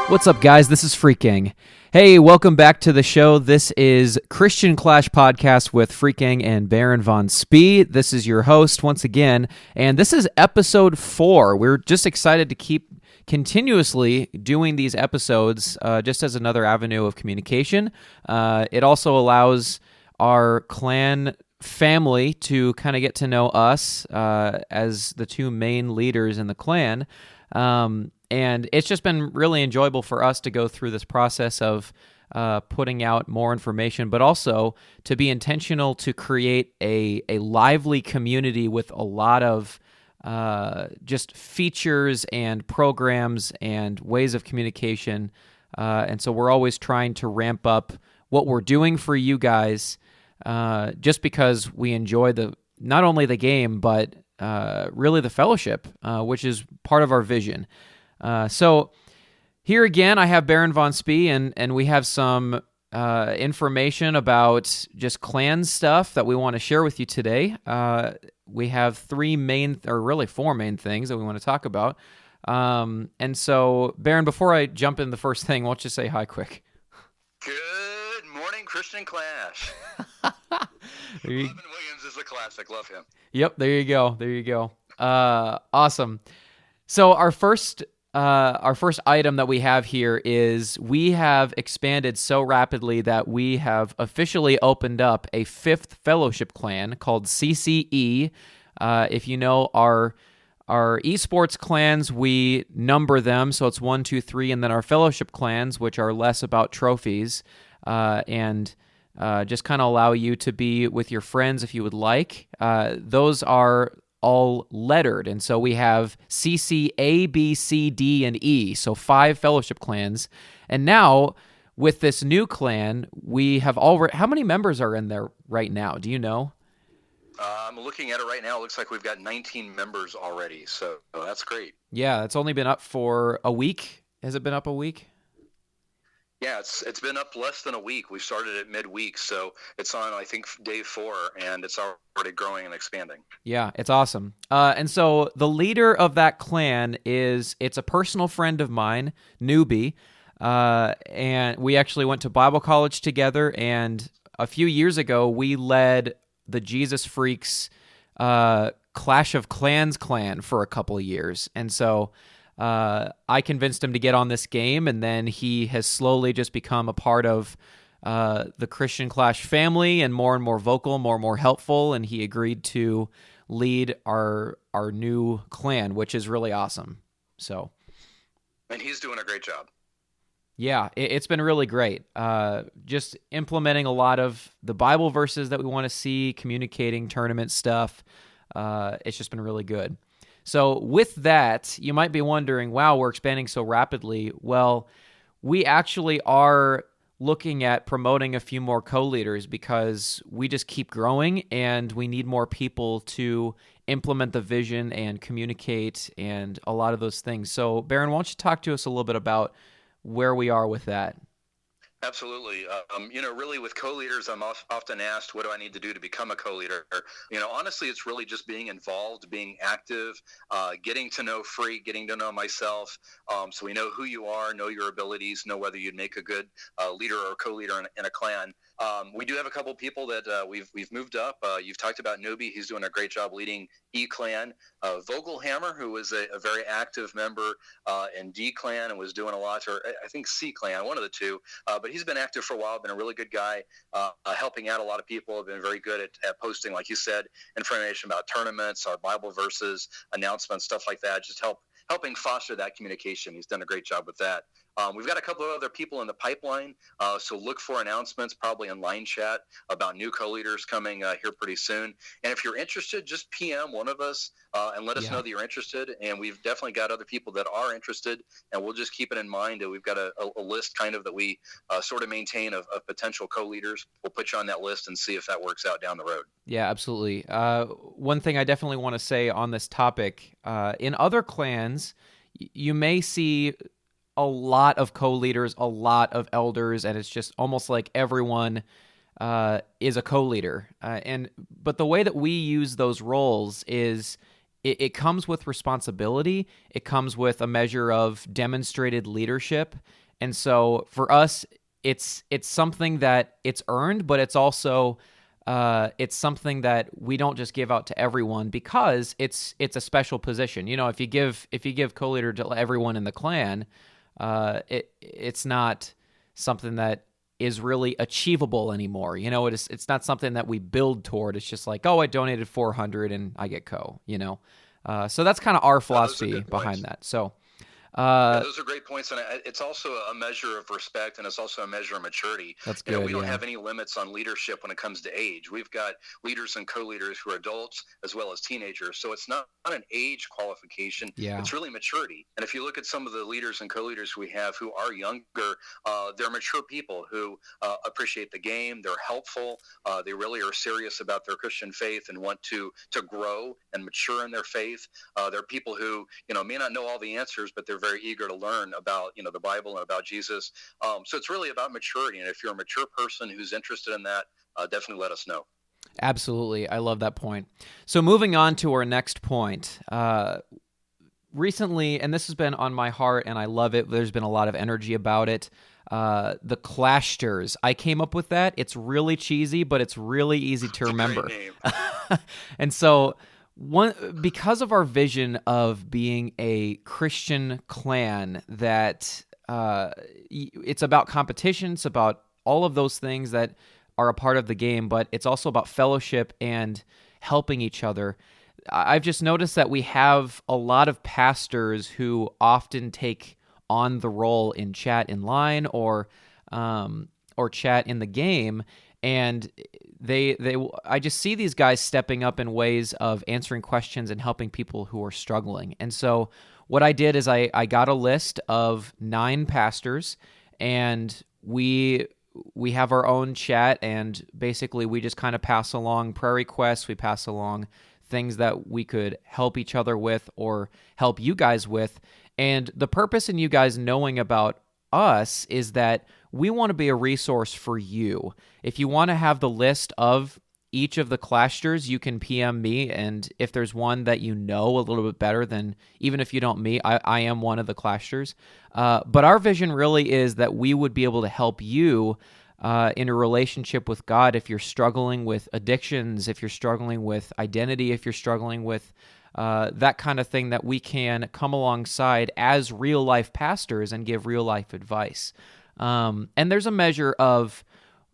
What's up, guys? This is FreakEng. Hey, welcome back to the show. This is ChristianClash Podcast with FreakEng and Baron von Spee. This is your host once again, and this is episode 4. We're just excited to keep continuously doing these episodes just as another avenue of communication. It also allows our clan family to kind of get to know us as the two main leaders in the clan. And it's just been really enjoyable for us to go through this process of putting out more information, but also to be intentional to create a lively community with a lot of just features and programs and ways of communication. And so we're always trying to ramp up what we're doing for you guys just because we enjoy not only the game, but really the fellowship, which is part of our vision. So here again, I have Baron von Spee, and we have some information about just clan stuff that we want to share with you today. We have 4 main things that we want to talk about. And so, Baron, before I jump in the first thing, why don't you say hi quick? Good morning, Christian Clash. Williams is a classic. Love him. Yep, there you go. Awesome. So our first item that we have here is we have expanded so rapidly that we have officially opened up a 5th fellowship clan called CCE. If you know our esports clans, we number them, so it's 1, 2, 3, and then our fellowship clans, which are less about trophies, and just kind of allow you to be with your friends if you would like. Those are all lettered, and so we have CC, A, B, C, D, and E, so 5 fellowship clans. And now, with this new clan, we have how many members are in there right now? Do you know? I'm looking at it right now. It looks like we've got 19 members already, so that's great. Yeah, it's only been up for a week. Has it been up a week? Yeah, it's been up less than a week. We started at midweek, so it's on, I think, day 4, and it's already growing and expanding. Yeah, it's awesome. And so the leader of that clan it's a personal friend of mine, Newbie, and we actually went to Bible college together, and a few years ago, we led the Jesus Freaks Clash of Clans clan for a couple of years, and so I convinced him to get on this game, and then he has slowly just become a part of the Christian Clash family, and more vocal, more and more helpful, and he agreed to lead our new clan, which is really awesome. So, and he's doing a great job. Yeah, it's been really great. Just implementing a lot of the Bible verses that we want to see, communicating tournament stuff. It's just been really good. So with that, you might be wondering, wow, we're expanding so rapidly. Well, we actually are looking at promoting a few more co-leaders because we just keep growing and we need more people to implement the vision and communicate and a lot of those things. So Baron, why don't you talk to us a little bit about where we are with that? Absolutely. Really with co-leaders, I'm often asked, what do I need to do to become a co-leader? Honestly, it's really just being involved, being active, getting to know Freak, getting to know myself, so we know who you are, know your abilities, know whether you'd make a good leader or co-leader in a clan. We do have a couple people that we've moved up. You've talked about Newbie. He's doing a great job leading E-Clan. Vogelhammer, who was a very active member in D-Clan and was doing a lot, or I think C-Clan, one of the two. But he's been active for a while, been a really good guy, helping out a lot of people, been very good at posting, like you said, information about tournaments, our Bible verses, announcements, stuff like that, just helping foster that communication. He's done a great job with that. We've got a couple of other people in the pipeline, so look for announcements probably in line chat about new co-leaders coming here pretty soon. And if you're interested, just PM one of us and let us know that you're interested. And we've definitely got other people that are interested, and we'll just keep it in mind. We've got a list kind of that we sort of maintain of potential co-leaders. We'll put you on that list and see if that works out down the road. Yeah, absolutely. One thing I definitely want to say on this topic, in other clans, you may see a lot of co-leaders, a lot of elders, and it's just almost like everyone is a co-leader. But the way that we use those roles is it comes with responsibility. It comes with a measure of demonstrated leadership. And so for us, it's something that it's earned, but it's also it's something that we don't just give out to everyone because it's a special position. You know, if you give co-leader to everyone in the clan, it's not something that is really achievable anymore. You know, it's not something that we build toward. It's just like, oh, I donated 400 and I get co. You know, so that's kind of our philosophy behind that. So. Those are great points, and it's also a measure of respect, and it's also a measure of maturity. That's good. We don't yeah. have any limits on leadership when it comes to age. We've got leaders and co-leaders who are adults as well as teenagers, so it's not an age qualification. Yeah. It's really maturity. And if you look at some of the leaders and co-leaders we have who are younger, they're mature people who appreciate the game. They're helpful. They really are serious about their Christian faith and want to grow and mature in their faith. They're people who may not know all the answers, but they're very eager to learn about the Bible and about Jesus. So it's really about maturity, and if you're a mature person who's interested in that, definitely let us know. Absolutely. I love that point. So moving on to our next point. Recently, and this has been on my heart and I love it, there's been a lot of energy about it, the Clashtors. I came up with that. It's really cheesy, but it's really easy to remember. Great name. And so because of our vision of being a Christian clan, that it's about competition, it's about all of those things that are a part of the game, but it's also about fellowship and helping each other. I've just noticed that we have a lot of pastors who often take on the role in chat in line or chat in the game, and I just see these guys stepping up in ways of answering questions and helping people who are struggling. And so what I did is I got a list of 9 pastors, and we have our own chat, and basically we just kind of pass along prayer requests. We pass along things that we could help each other with or help you guys with. And the purpose in you guys knowing about us is that we want to be a resource for you. If you want to have the list of each of the Clashtors, you can PM me, and if there's one that you know a little bit better than, even if you don't me, I am one of the Clashtors. But our vision really is that we would be able to help you in a relationship with God if you're struggling with addictions, if you're struggling with identity, if you're struggling with that kind of thing, that we can come alongside as real-life pastors and give real-life advice. And there's a measure of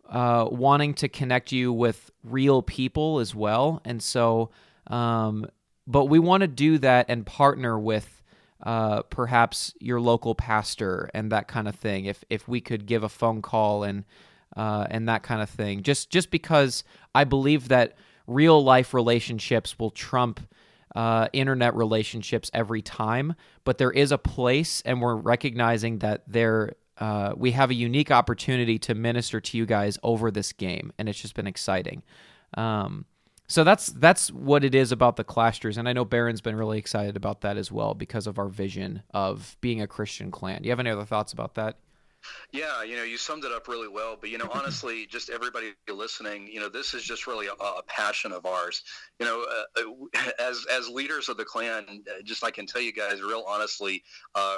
wanting to connect you with real people as well. And so, but we want to do that and partner with perhaps your local pastor and that kind of thing. If we could give a phone call and that kind of thing, just because I believe that real life relationships will trump internet relationships every time. But there is a place, and we're recognizing that we have a unique opportunity to minister to you guys over this game, and it's just been exciting. So that's what it is about the Clashtors, and I know Baron's been really excited about that as well because of our vision of being a Christian clan. Do you have any other thoughts about that? Yeah, you summed it up really well. But, honestly, just everybody listening, this is just really a passion of ours. As leaders of the clan, just I can tell you guys real honestly,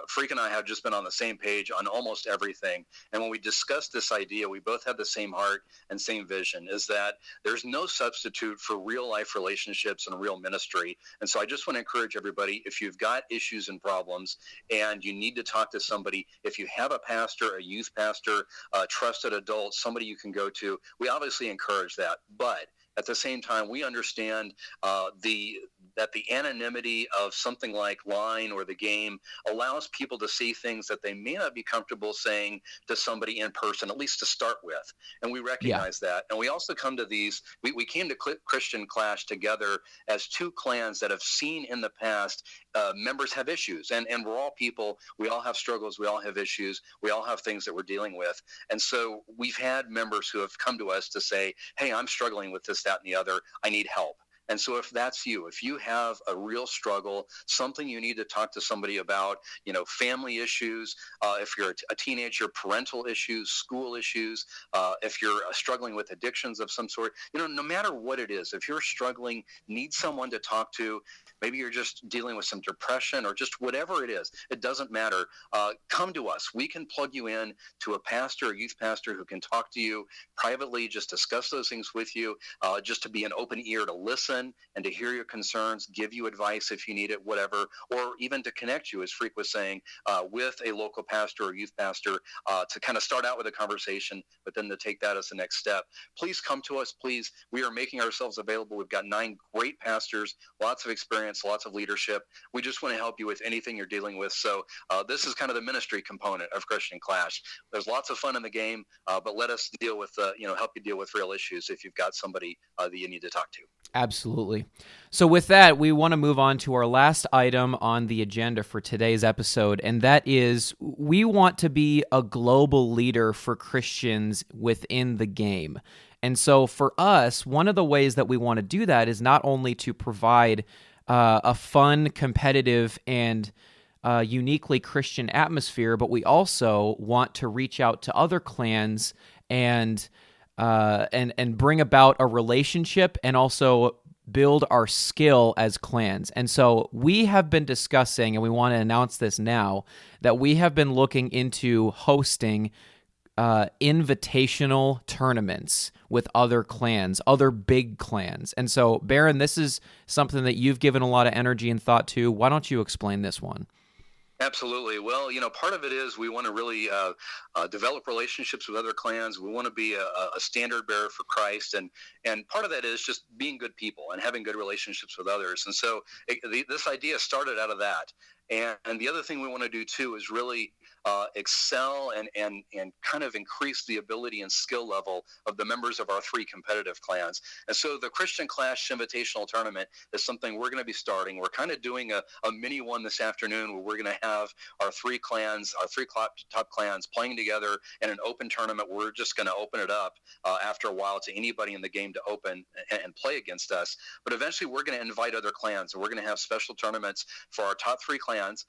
Freak and I have just been on the same page on almost everything. And when we discussed this idea, we both had the same heart and same vision, is that there's no substitute for real life relationships and real ministry. And so I just want to encourage everybody, if you've got issues and problems and you need to talk to somebody, if you have a pastor, a youth pastor, a trusted adult, somebody you can go to, we obviously encourage that. But at the same time, we understand that the anonymity of something like Line or the game allows people to see things that they may not be comfortable saying to somebody in person, at least to start with. And we recognize that. And we also come to these, we came to Christian Clash together as 2 clans that have seen in the past members have issues. And we're all people. We all have struggles. We all have issues. We all have things that we're dealing with. And so we've had members who have come to us to say, hey, I'm struggling with this, that, and the other. I need help. And so if that's you, if you have a real struggle, something you need to talk to somebody about, family issues, if you're a teenager, parental issues, school issues, if you're struggling with addictions of some sort, no matter what it is, if you're struggling, need someone to talk to, maybe you're just dealing with some depression or just whatever it is, it doesn't matter. Come to us. We can plug you in to a pastor or youth pastor who can talk to you privately, just discuss those things with you, just to be an open ear to listen and to hear your concerns, give you advice if you need it, whatever, or even to connect you, as Freak was saying, with a local pastor or youth pastor to kind of start out with a conversation, but then to take that as the next step. Please come to us, please. We are making ourselves available. We've got 9 great pastors, lots of experience, lots of leadership. We just want to help you with anything you're dealing with. So this is kind of the ministry component of Christian Clash. There's lots of fun in the game, but let us deal with, help you deal with real issues if you've got somebody that you need to talk to. Absolutely. So with that, we want to move on to our last item on the agenda for today's episode, and that is we want to be a global leader for Christians within the game. And so for us, one of the ways that we want to do that is not only to provide a fun, competitive, and uniquely Christian atmosphere, but we also want to reach out to other clans and bring about a relationship and also build our skill as clans. And so we have been discussing, and we want to announce this now, that we have been looking into hosting invitational tournaments with other clans, other big clans. And so, Baron, this is something that you've given a lot of energy and thought to. Why don't you explain this one? Absolutely. Well, part of it is we want to really develop relationships with other clans. We want to be a standard bearer for Christ. And part of that is just being good people and having good relationships with others. And so this idea started out of that. And the other thing we want to do, too, is really excel and kind of increase the ability and skill level of the members of our 3 competitive clans. And so the Christian Clash Invitational Tournament is something we're going to be starting. We're kind of doing a mini one this afternoon where we're going to have our 3 clans, our 3 top clans playing together in an open tournament. We're just going to open it up after a while to anybody in the game to open and play against us. But eventually we're going to invite other clans, and we're going to have special tournaments for our top 3 clans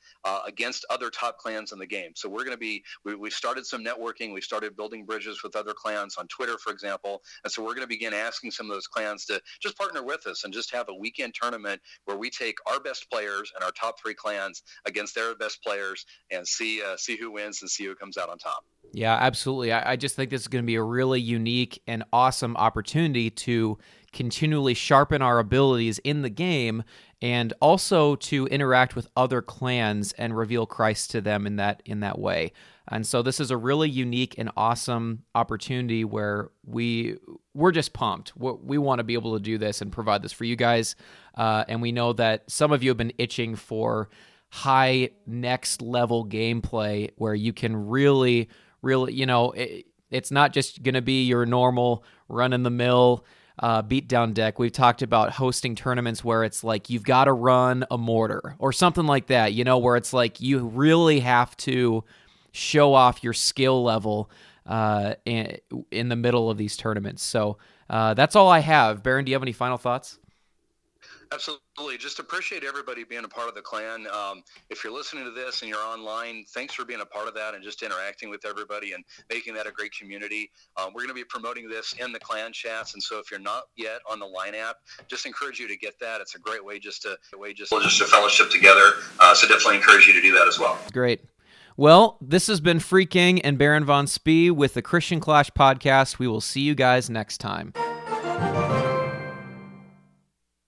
against other top clans in the game. So we're going to be, we've started some networking. We've started building bridges with other clans on Twitter, for example. And so we're going to begin asking some of those clans to just partner with us and just have a weekend tournament where we take our best players and our top 3 clans against their best players and see who wins and see who comes out on top. Yeah, absolutely. I just think this is going to be a really unique and awesome opportunity to continually sharpen our abilities in the game and also to interact with other clans and reveal Christ to them in that way. And so this is a really unique and awesome opportunity where we're just pumped. We want to be able to do this and provide this for you guys. And we know that some of you have been itching for high next level gameplay where you can really, it's not just going to be your normal run-in-the-mill beatdown deck. We've talked about hosting tournaments where it's like you've got to run a mortar or something like that, where it's like you really have to show off your skill level in the middle of these tournaments. So that's all I have. Baron, do you have any final thoughts? Absolutely. Just appreciate everybody being a part of the clan. If you're listening to this and you're online, thanks for being a part of that and just interacting with everybody and making that a great community. We're going to be promoting this in the clan chats. And so if you're not yet on the Line app, just encourage you to get that. It's a great way just to fellowship together. So definitely encourage you to do that as well. Great. Well, this has been FreakEng and Baron Von Spee with the Christian Clash Podcast. We will see you guys next time.